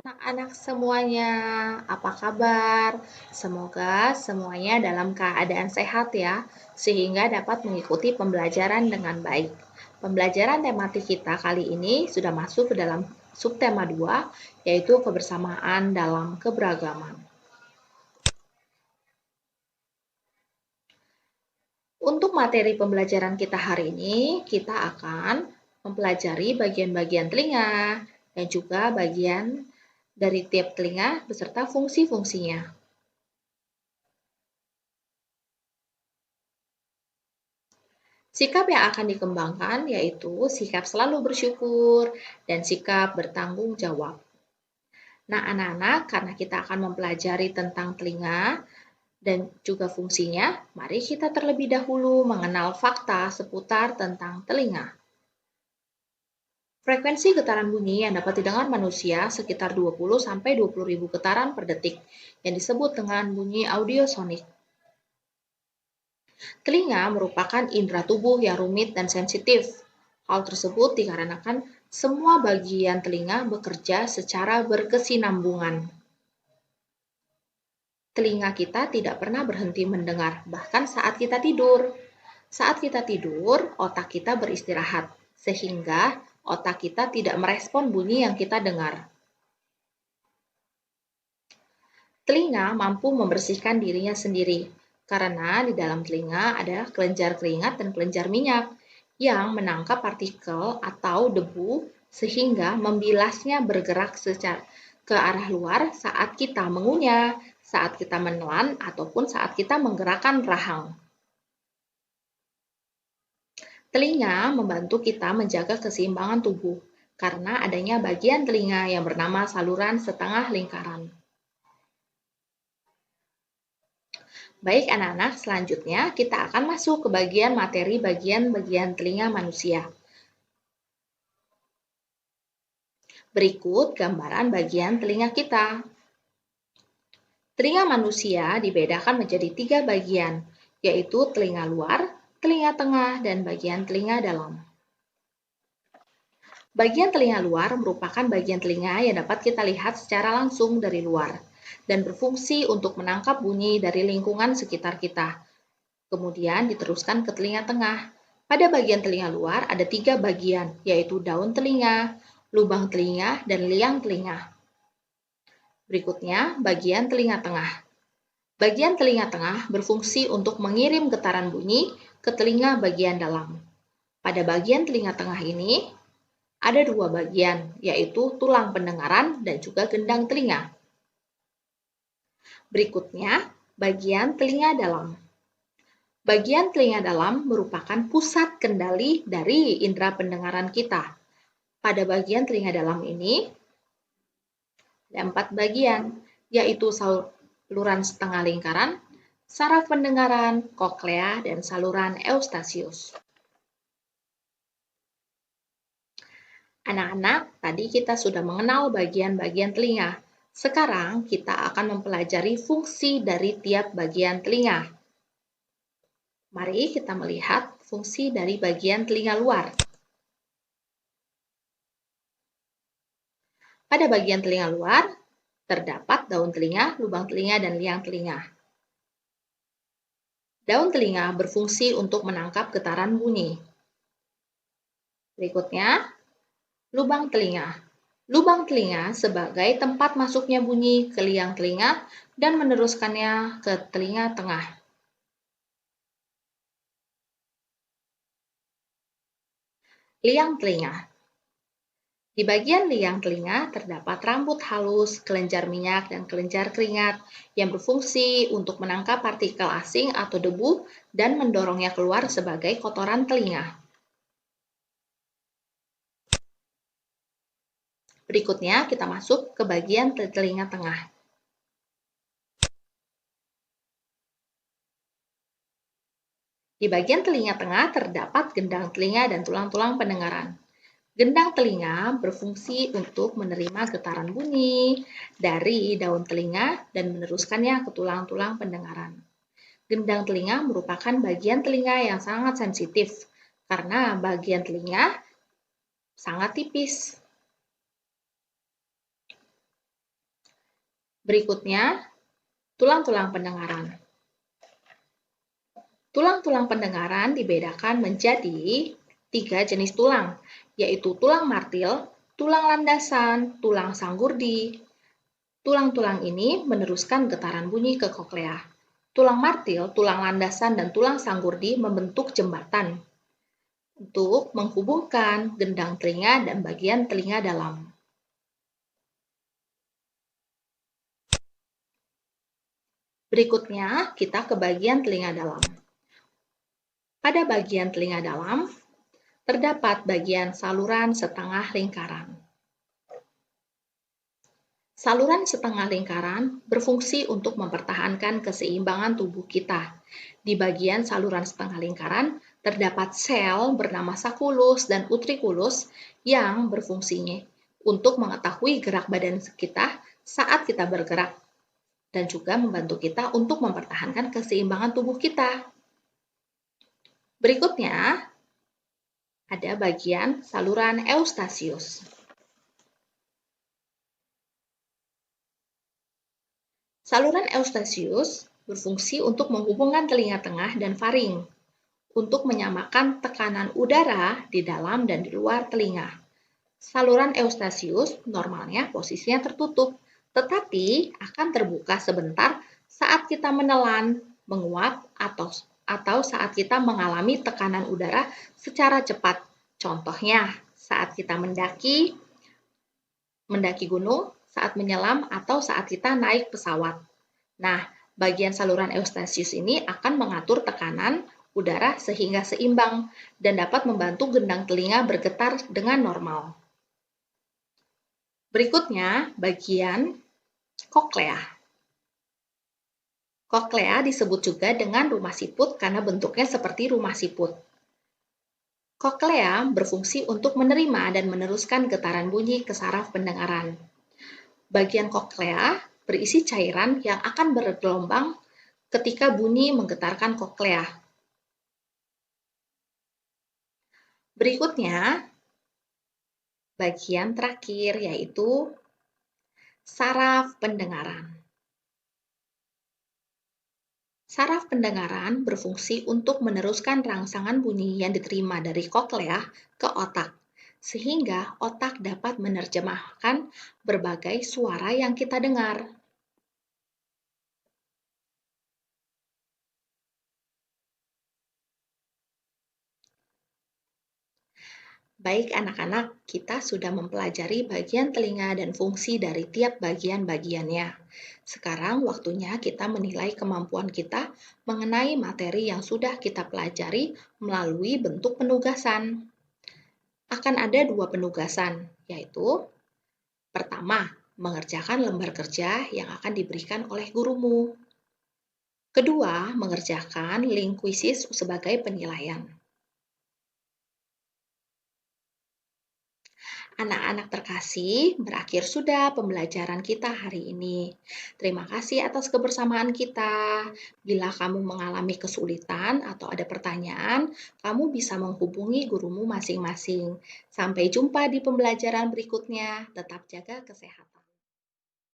Anak-anak semuanya, apa kabar? Semoga semuanya dalam keadaan sehat ya, sehingga dapat mengikuti pembelajaran dengan baik. Pembelajaran tematik kita kali ini sudah masuk ke dalam subtema 2, yaitu kebersamaan dalam keberagaman. Untuk materi pembelajaran kita hari ini, kita akan mempelajari bagian-bagian telinga dan juga bagian dari tiap telinga beserta fungsi-fungsinya. Sikap yang akan dikembangkan yaitu sikap selalu bersyukur dan sikap bertanggung jawab. Nah, anak-anak, karena kita akan mempelajari tentang telinga dan juga fungsinya, mari kita terlebih dahulu mengenal fakta seputar tentang telinga. Frekuensi getaran bunyi yang dapat didengar manusia sekitar 20-20 ribu getaran per detik, yang disebut dengan bunyi audiosonik. Telinga merupakan indera tubuh yang rumit dan sensitif. Hal tersebut dikarenakan semua bagian telinga bekerja secara berkesinambungan. Telinga kita tidak pernah berhenti mendengar, bahkan saat kita tidur. Saat kita tidur, otak kita beristirahat, sehingga otak kita tidak merespon bunyi yang kita dengar. Telinga mampu membersihkan dirinya sendiri, karena di dalam telinga ada kelenjar keringat dan kelenjar minyak yang menangkap partikel atau debu sehingga membilasnya bergerak ke arah luar saat kita mengunyah, saat kita menelan, ataupun saat kita menggerakkan rahang. Telinga membantu kita menjaga keseimbangan tubuh karena adanya bagian telinga yang bernama saluran setengah lingkaran. Baik anak-anak, selanjutnya kita akan masuk ke bagian materi bagian-bagian telinga manusia. Berikut gambaran bagian telinga kita. Telinga manusia dibedakan menjadi 3 bagian, yaitu telinga luar, telinga tengah, dan bagian telinga dalam. Bagian telinga luar merupakan bagian telinga yang dapat kita lihat secara langsung dari luar dan berfungsi untuk menangkap bunyi dari lingkungan sekitar kita. Kemudian diteruskan ke telinga tengah. Pada bagian telinga luar ada 3 bagian, yaitu daun telinga, lubang telinga, dan liang telinga. Berikutnya, bagian telinga tengah. Bagian telinga tengah berfungsi untuk mengirim getaran bunyi ke telinga bagian dalam. Pada bagian telinga tengah ini, ada 2 bagian, yaitu tulang pendengaran dan juga gendang telinga. Berikutnya, bagian telinga dalam. Bagian telinga dalam merupakan pusat kendali dari indera pendengaran kita. Pada bagian telinga dalam ini, ada 4 bagian, yaitu saluran setengah lingkaran, saraf pendengaran, koklea, dan saluran eustasius. Anak-anak, tadi kita sudah mengenal bagian-bagian telinga. Sekarang kita akan mempelajari fungsi dari tiap bagian telinga. Mari kita melihat fungsi dari bagian telinga luar. Pada bagian telinga luar, terdapat daun telinga, lubang telinga, dan liang telinga. Daun telinga berfungsi untuk menangkap getaran bunyi. Berikutnya, lubang telinga. Lubang telinga sebagai tempat masuknya bunyi ke liang telinga dan meneruskannya ke telinga tengah. Liang telinga. Di bagian liang telinga terdapat rambut halus, kelenjar minyak, dan kelenjar keringat yang berfungsi untuk menangkap partikel asing atau debu dan mendorongnya keluar sebagai kotoran telinga. Berikutnya kita masuk ke bagian telinga tengah. Di bagian telinga tengah terdapat gendang telinga dan tulang-tulang pendengaran. Gendang telinga berfungsi untuk menerima getaran bunyi dari daun telinga dan meneruskannya ke tulang-tulang pendengaran. Gendang telinga merupakan bagian telinga yang sangat sensitif karena bagian telinga sangat tipis. Berikutnya, tulang-tulang pendengaran. Tulang-tulang pendengaran dibedakan menjadi 3 jenis tulang, yaitu tulang martil, tulang landasan, tulang sanggurdi. Tulang-tulang ini meneruskan getaran bunyi ke koklea. Tulang martil, tulang landasan, dan tulang sanggurdi membentuk jembatan untuk menghubungkan gendang telinga dan bagian telinga dalam. Berikutnya, kita ke bagian telinga dalam. Pada bagian telinga dalam, terdapat bagian saluran setengah lingkaran. Saluran setengah lingkaran berfungsi untuk mempertahankan keseimbangan tubuh kita. Di bagian saluran setengah lingkaran, terdapat sel bernama sakulus dan utriculus yang berfungsinya untuk mengetahui gerak badan kita saat kita bergerak dan juga membantu kita untuk mempertahankan keseimbangan tubuh kita. Berikutnya, ada bagian saluran Eustachius. Saluran Eustachius berfungsi untuk menghubungkan telinga tengah dan faring, untuk menyamakan tekanan udara di dalam dan di luar telinga. Saluran Eustachius normalnya posisinya tertutup, tetapi akan terbuka sebentar saat kita menelan, menguap, atau saat kita mengalami tekanan udara secara cepat. Contohnya, saat kita mendaki gunung, saat menyelam, atau saat kita naik pesawat. Nah, bagian saluran Eustachius ini akan mengatur tekanan udara sehingga seimbang dan dapat membantu gendang telinga bergetar dengan normal. Berikutnya, bagian koklea. Koklea disebut juga dengan rumah siput karena bentuknya seperti rumah siput. Koklea berfungsi untuk menerima dan meneruskan getaran bunyi ke saraf pendengaran. Bagian koklea berisi cairan yang akan bergelombang ketika bunyi menggetarkan koklea. Berikutnya, bagian terakhir yaitu saraf pendengaran. Saraf pendengaran berfungsi untuk meneruskan rangsangan bunyi yang diterima dari koklea ke otak, sehingga otak dapat menerjemahkan berbagai suara yang kita dengar. Baik anak-anak, kita sudah mempelajari bagian telinga dan fungsi dari tiap bagian-bagiannya. Sekarang waktunya kita menilai kemampuan kita mengenai materi yang sudah kita pelajari melalui bentuk penugasan. Akan ada 2 penugasan, yaitu pertama, mengerjakan lembar kerja yang akan diberikan oleh gurumu. Kedua, mengerjakan link kuisis sebagai penilaian. Anak-anak terkasih, berakhir sudah pembelajaran kita hari ini. Terima kasih atas kebersamaan kita. Bila kamu mengalami kesulitan atau ada pertanyaan, kamu bisa menghubungi gurumu masing-masing. Sampai jumpa di pembelajaran berikutnya. Tetap jaga kesehatan.